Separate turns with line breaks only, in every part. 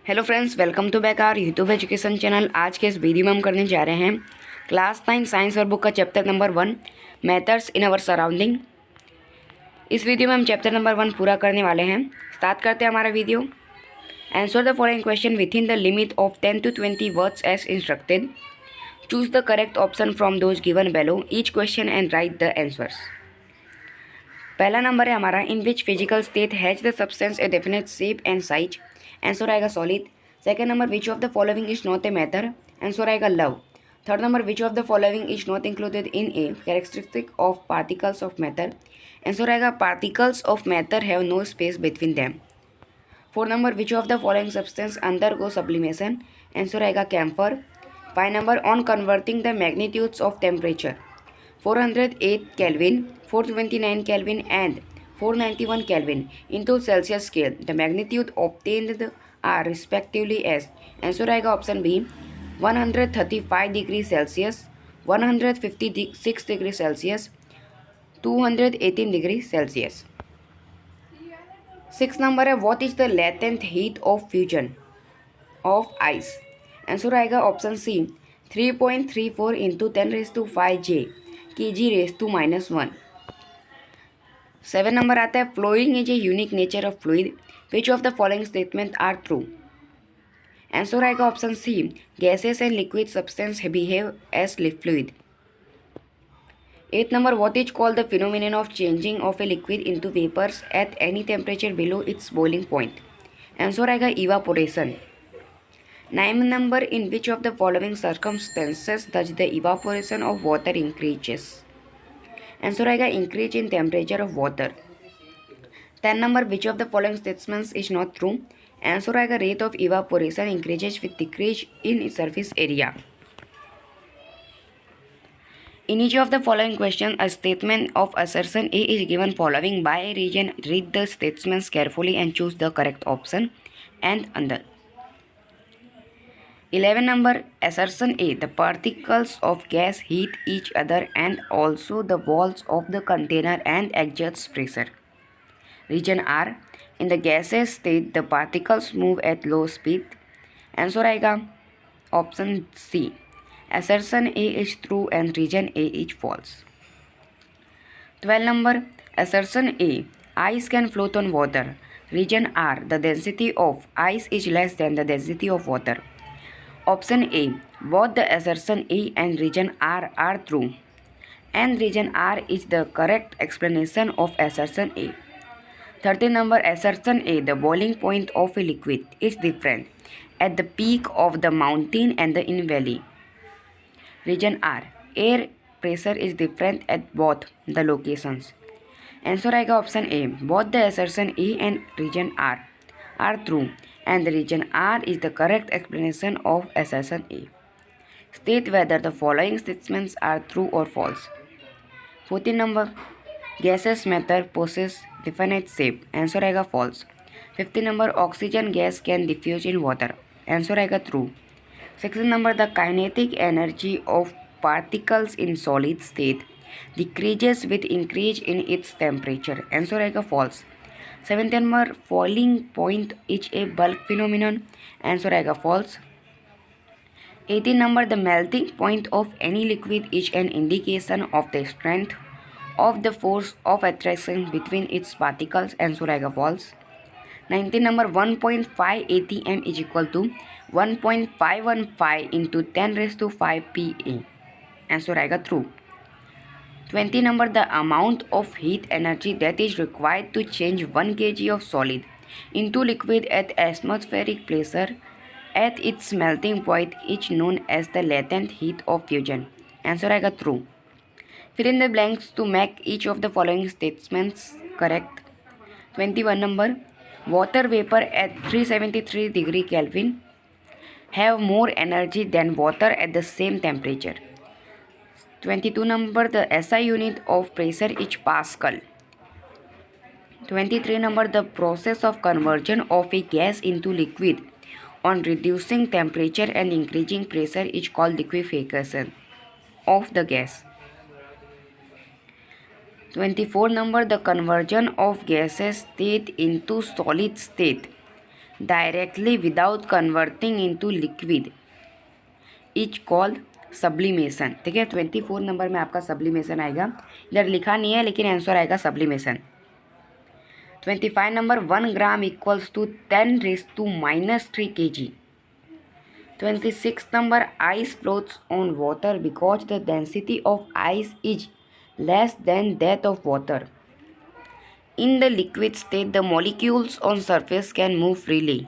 Hello friends, welcome to back our YouTube education channel. आज के इस वीडियो में हम करने जा रहे हैं क्लास 9 साइंस और बुक का chapter number 1 methods in our surrounding. इस वीडियो में हम चैप्टर नंबर 1 पूरा करने वाले हैं। स्टार्ट करते हैं हमारा video. Answer the following question within the limit of 10 to 20 words as instructed. Choose the correct option from those given below each question and write the answers. पहला number है हमारा, in which physical state has the substance a definite shape and size. Answer आएगा solid. Second number, which of the following is not a matter. Answer आएगा love. Third number, which of the following is not included in a characteristic of particles of matter. Answer आएगा particles of matter have no space between them. Four number, which of the following substance undergo sublimation. Answer आएगा camphor. Five number, on converting the magnitudes of temperature 408 Kelvin, 429 Kelvin and 491 Kelvin into Celsius scale, the magnitude obtained are respectively as। Answer आएगा option B 135 degree Celsius, 156 degree Celsius, 218 degree Celsius. Six number है, what is the latent heat of fusion of ice. Answer आएगा option C 3.34 into 10⁵ kg⁻⁻1। Seven number आता है, flowing is a unique nature of fluid which of the following statement are true. Answer आएगा option C gases and liquid substance behave as fluid. Eight number, what is called the phenomenon of changing of a liquid into vapours at any temperature below its boiling point. Answer आएगा evaporation. Nine number, in which of the following circumstances does the evaporation of water increases। Answer आएगा increase in temperature of water। 10 number, which of the following statements is not true। Answer आएगा rate of evaporation increases with decrease in surface area। In each of the following question, a statement of assertion A is given following by a region. Read the statements carefully and choose the correct option and under। 11 number, assertion A, the particles of gas heat each other and also the walls of the container and exert pressure। Region R, in the gaseous state the particles move at low speed। Answer आएगा option C assertion A is true and region A is false। 12 number, assertion A, ice can float on water। Region R, the density of ice is less than the density of water। Option A, both the assertion A and region R are true, and region R is the correct explanation of assertion A। 13 number, assertion A, the boiling point of a liquid is different at the peak of the mountain and the in valley। Region R, air pressure is different at both the locations। Answer आएगा option A, both the assertion A and region R are true and the region R is the correct explanation of assertion A। State whether the following statements are true or false। 14 number, gaseous matter possess definite shape। Answer आएगा false। 15 number, oxygen gas can diffuse in water। Answer आएगा true। 16 number, the kinetic energy of particles in solid state decreases with increase in its temperature। Answer आएगा false। 7th number, falling point is a bulk phenomenon. Answer आएगा false. 18 number, the melting point of any liquid is an indication of the strength of the force of attraction between its particles. Answer आएगा false. 19 number, 1.5 ATM is equal to 1.515 into 10⁵ PA। Answer आएगा true. 20 number, the amount of heat energy that is required to change 1 kg of solid into liquid at atmospheric pressure at its melting point is known as the latent heat of fusion। Answer आएगा true। Fill in the blanks to make each of the following statements correct। 21 number, water vapor at 373 degree Kelvin have more energy than water at the same temperature। 22 number, the SI unit of pressure is Pascal। 23 number, the process of conversion of a gas into liquid on reducing temperature and increasing pressure is called liquefaction of the gas। 24 number, the conversion of gaseous state into solid state directly without converting into liquid is called sublimation. ठीक है, 24 number में आपका sublimation आएगा. इधर लिखा नहीं है लेकिन आंसर आएगा sublimation. 25 number 1 gram equals to 10⁻³ kg. 26 number ice floats on water because the density of ice is less than that of water. In the liquid state, the molecules on surface can move freely.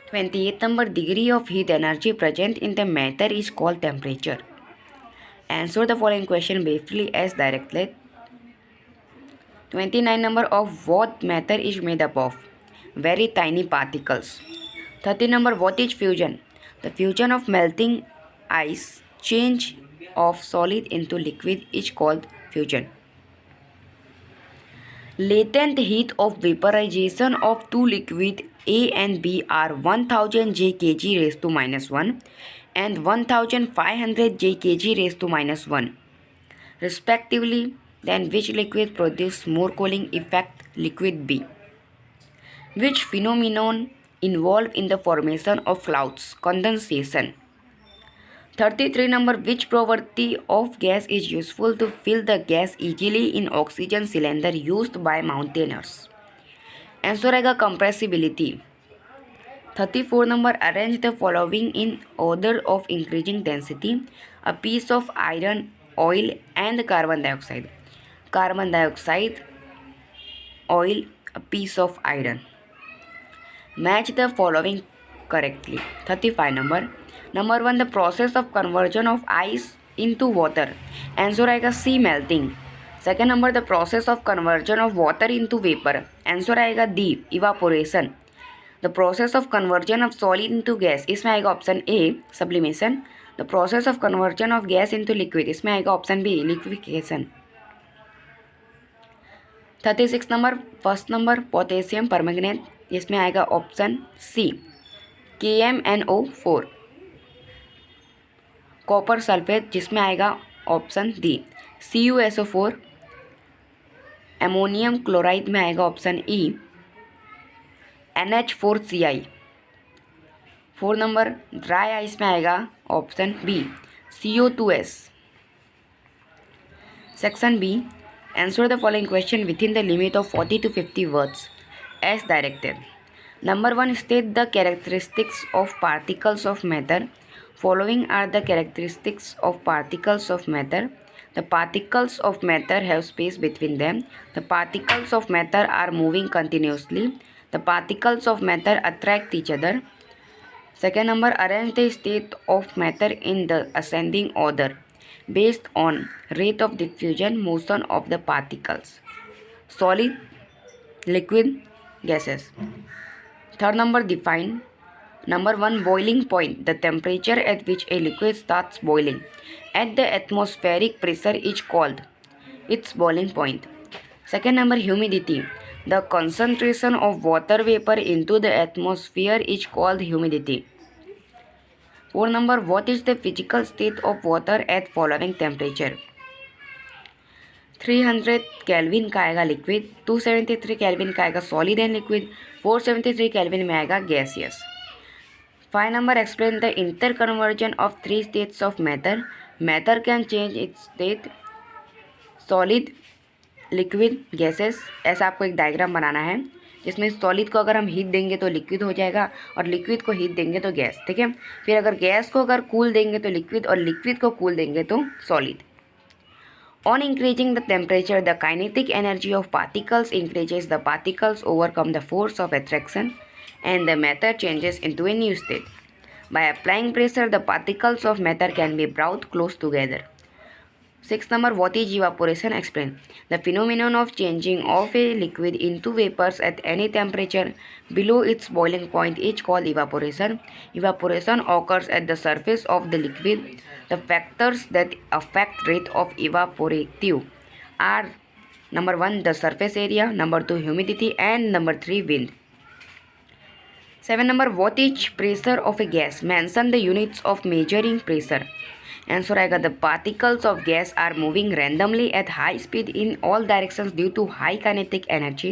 28 number degree of heat energy present in the matter is called temperature. Answer the following question briefly as directed. 29 number of what matter is made up of? Very tiny particles. 30 number what is fusion? The fusion of melting ice, change of solid into liquid is called fusion. Latent heat of vaporization of two liquid A and B are 1000 J kg raised to -1 and 1500 J kg raised to -1 respectively. Then which liquid produce more cooling effect? Liquid B. Which phenomenon involved in the formation of clouds? Condensation. 33 number which property of gas is useful to fill the gas easily in oxygen cylinder used by mountaineers? Answer आएगा compressibility. 34 number arrange the following in order of increasing density: a piece of iron, oil and carbon dioxide. Carbon dioxide, oil, a piece of iron. Match the following correctly. 35 number 1 the process of conversion of ice into water. Answer आएगा C melting. Second number the process of conversion of water into vapor. Answer आएगा D evaporation. The process of conversion of solid into gas, इसमें आएगा option A sublimation. The process of conversion of gas into liquid, इसमें आएगा option B liquefaction. 36 number first number potassium permanganate, इसमें आएगा option सी KMnO4. Copper sulphate, जिसमें आएगा option D CuSO4. Ammonium chloride में आएगा option E NH4Cl. 4 number dry ice में आएगा option B CO2S. Section B answer the following question within the limit of 40 to 50 words as directed. Number 1 state the characteristics of particles of matter. Following are the characteristics of particles of matter. The particles of matter have space between them. The particles of matter are moving continuously. The particles of matter attract each other. Second number arrange the state of matter in the ascending order based on rate of diffusion motion of the particles: solid, liquid, gases. Third number define. Number 1 boiling point, the temperature at which a liquid starts boiling at the atmospheric pressure is called its boiling point. Second number humidity, the concentration of water vapor into the atmosphere is called humidity. 4 number what is the physical state of water at following temperature? 300 kelvin का आएगा liquid, 273 kelvin का आएगा solid and liquid, 473 kelvin में आएगा gaseous. 5 number explain the inter conversion of 3 states of matter. Matter can change it's state solid, liquid, gases. ऐसा आपको एक diagram बनाना है जिसमें सॉलिड को अगर हम हीट देंगे तो लिक्विड हो जाएगा और लिक्विड को हीट देंगे तो गैस. ठीक है, फिर अगर गैस को अगर कूल देंगे तो लिक्विड और लिक्विड को कूल देंगे तो solid. On increasing the temperature, the kinetic energy of particles increases. The particles overcome the force of attraction and the matter changes into a new state. By applying pressure, the particles of matter can be brought close together. 6 number what is evaporation? Explain. The phenomenon of changing of a liquid into vapors at any temperature below its boiling point is called evaporation. Evaporation occurs at the surface of the liquid. The factors that affect rate of evaporative are number 1 the surface area, number 2 humidity and number 3 wind. 7 number what is pressure of a gas? Mention the units of measuring pressure. Answer आएगा the particles of gas are moving randomly at high speed in all directions due to high kinetic energy.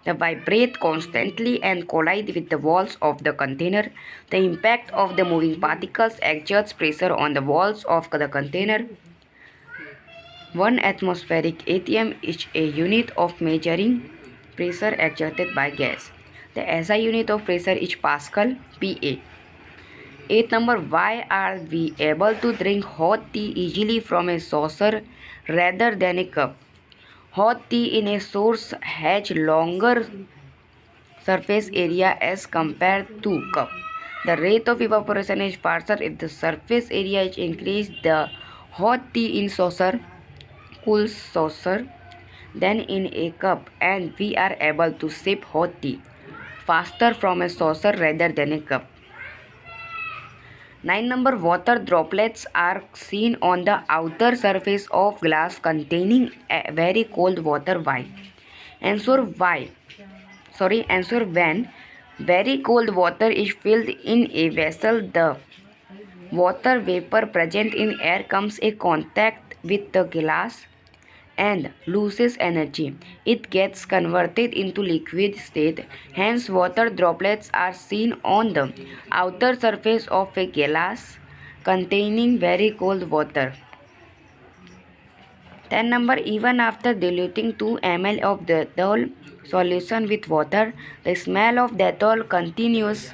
They vibrate constantly and collide with the walls of the container. The impact of the moving particles exerts pressure on the walls of the container. 1 atmospheric atm is a unit of measuring pressure exerted by gas. The SI unit of pressure is Pascal, PA. 8 number, why are we able to drink hot tea easily from a saucer rather than a cup? Hot tea in a source has longer surface area as compared to cup. The rate of evaporation is faster if the surface area is increased. The hot tea in saucer cools saucer than in a cup, and we are able to sip hot tea faster from a saucer rather than a cup. 9 number, water droplets are seen on the outer surface of glass containing a very cold water. Why? Answer why. Answer when very cold water is filled in a vessel, the water vapor present in air comes in contact with the glass and loses energy. It gets converted into liquid state. Hence, water droplets are seen on the outer surface of a glass containing very cold water. 10 number, even after diluting 2 ml of Dettol solution with water, the smell of Dettol continues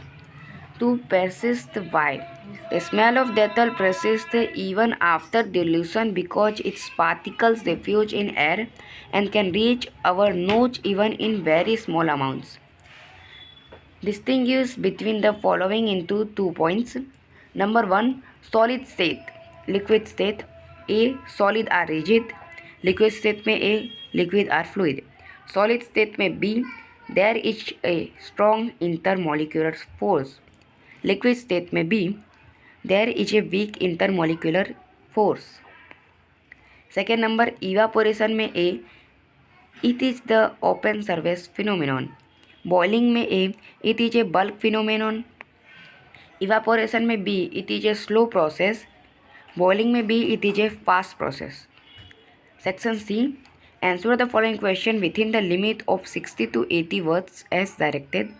to persist. Why? The smell of Dettol persists even after dilution because its particles diffuse in air and can reach our nose even in very small amounts. Distinguish between the following into 2 points. Number 1, solid state, liquid state. A, solid are rigid, liquid state में A, liquid are fluid. Solid state में B, there is a strong intermolecular force. Liquid state में B, there is a weak intermolecular force. Second number, evaporation में A, it is the open surface phenomenon. Boiling में A, it is a bulk phenomenon. Evaporation में B, it is a slow process. Boiling में B, it is a fast process. Section C, answer the following question within the limit of 60 to 80 words as directed.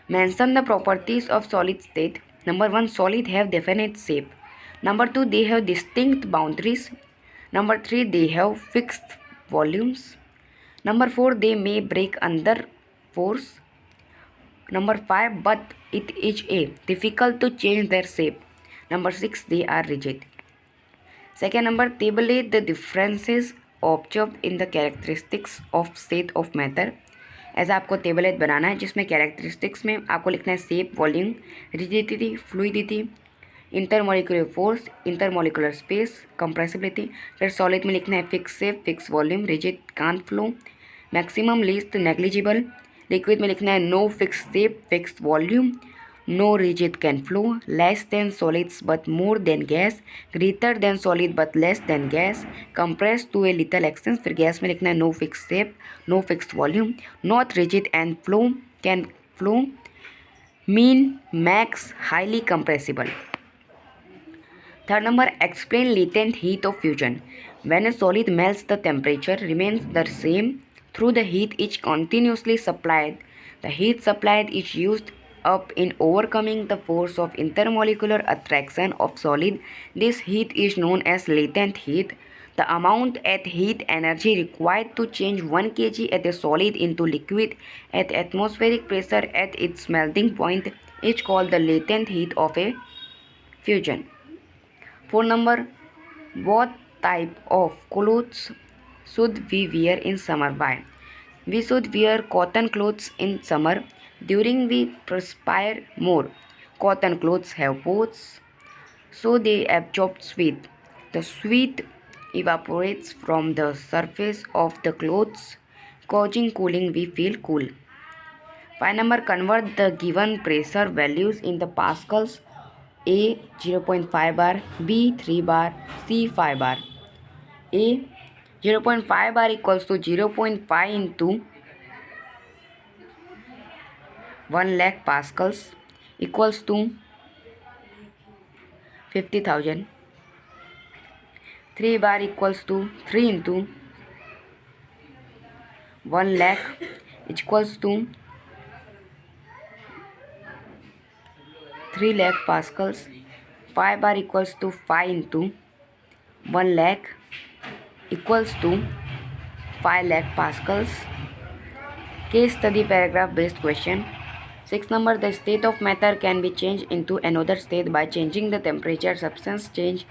Mention the properties of solid state. Number 1, solid have definite shape. Number 2, they have distinct boundaries. Number 3, they have fixed volumes. Number 4, they may break under force. Number 5, but it is difficult to change their shape. Number 6, they are rigid. Second number, tabulate the differences observed in the characteristics of state of matter. ऐसा आपको tablet बनाना है जिसमें characteristics में आपको लिखना है shape, volume, rigidity, fluidity, intermolecular force, intermolecular space, compressibility. फिर solid में लिखना है fix shape, fix volume, rigid can't flow, maximum least negligible. Liquid में लिखना है no fix shape, fix volume, no rigid can flow, less than solids but more than gas, greater than solid but less than gas, compressed to a little extent. फिर gas में लिखना है no fixed shape, no fixed volume, not rigid and flow, can flow, mean, max, highly compressible. Third number, explain latent heat of fusion. When a solid melts, the temperature remains the same through the heat is continuously supplied. The heat supplied is used up in overcoming the force of intermolecular attraction of solid. This heat is known as latent heat. The amount at heat energy required to change 1 kg at a solid into liquid at atmospheric pressure at its melting point is called the latent heat of a fusion. 4 number, what type of clothes should we wear in summer? Why? We should wear cotton clothes in summer. During we perspire more. Cotton clothes have pores, so they absorb sweat. The sweat evaporates from the surface of the clothes, causing cooling. We feel cool. 5 number, convert the given pressure values in the pascals. A 0.5 bar, B 3 bar, C 5 bar. A 0.5 bar equals to 0.5 into 1 lakh pascals equals to 50,000. 3 bar equals to 3 into 1 lakh equals to 3 lakh pascals. Pi bar equals to 5 into 1 lakh equals to 5 lakh pascals. Case study paragraph based question. 6 number, the state of matter can be changed into another state by changing the temperature. Substance change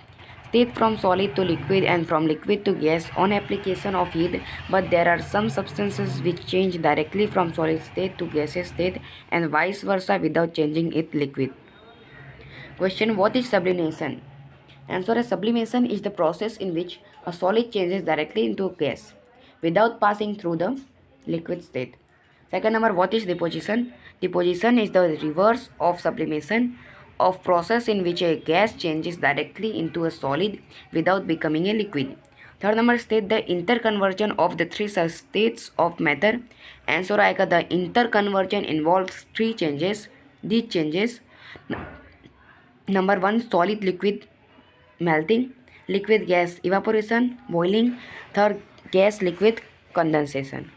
state from solid to liquid and from liquid to gas on application of heat, but there are some substances which change directly from solid state to gaseous state and vice versa without changing it liquid. Question, what is sublimation? Answer, sublimation is the process in which a solid changes directly into gas without passing through the liquid state. Second number, what is deposition? Deposition is the reverse of sublimation, of process in which a gas changes directly into a solid without becoming a liquid. Third number, state the interconversion of the three states of matter. Answer आएगा, the interconversion involves three changes. These changes, number 1, solid liquid melting, liquid gas evaporation, boiling, third gas liquid condensation.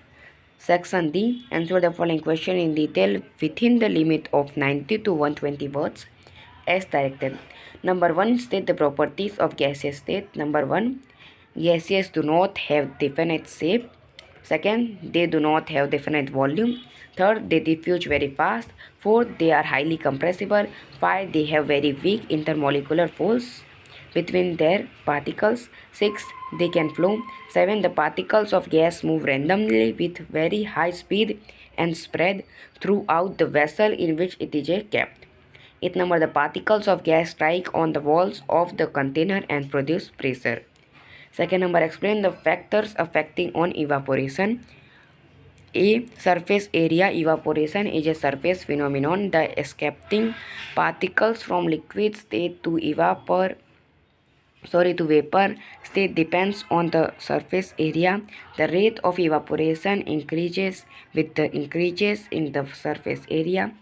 Section D, answer the following question in detail within the limit of 90 to 120 words as directed. Number 1, state the properties of gaseous state. Number 1, gases do not have definite shape. Second, they do not have definite volume. Third, they diffuse very fast. Fourth, they are highly compressible. 5, they have very weak intermolecular force between their particles. 6, they can flow. 7, the particles of gas move randomly with very high speed and spread throughout the vessel in which it is kept. 8 number, the particles of gas strike on the walls of the container and produce pressure. Second number, explain the factors affecting on evaporation. A, surface area evaporation is a surface phenomenon. The escaping particles from liquid state to vapor state depends on the surface area. The rate of evaporation increases with the increases in the surface area.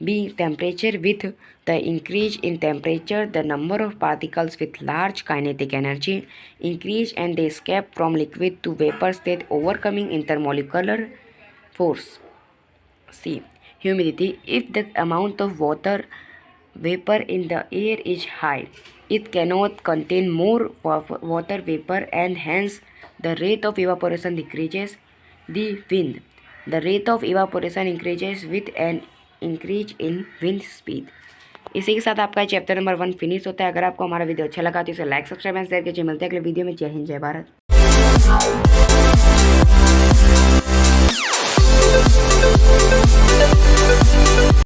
B, temperature. With the increase in temperature, the number of particles with large kinetic energy increase and they escape from liquid to vapor state, overcoming intermolecular force. C, humidity. If the amount of water vapor in the air is high, it cannot contain more water vapor and hence the rate of evaporation decreases. The wind. The rate of evaporation increases with an increase in wind speed. इसी के साथ आपका chapter number 1 finish होता है। अगर आपको हमारा video अच्छा लगा तो इसे लाइक सब्सक्राइब एंड शेयर कीजिए। मिलते हैं अगले वीडियो में। जय हिंद, जय भारत।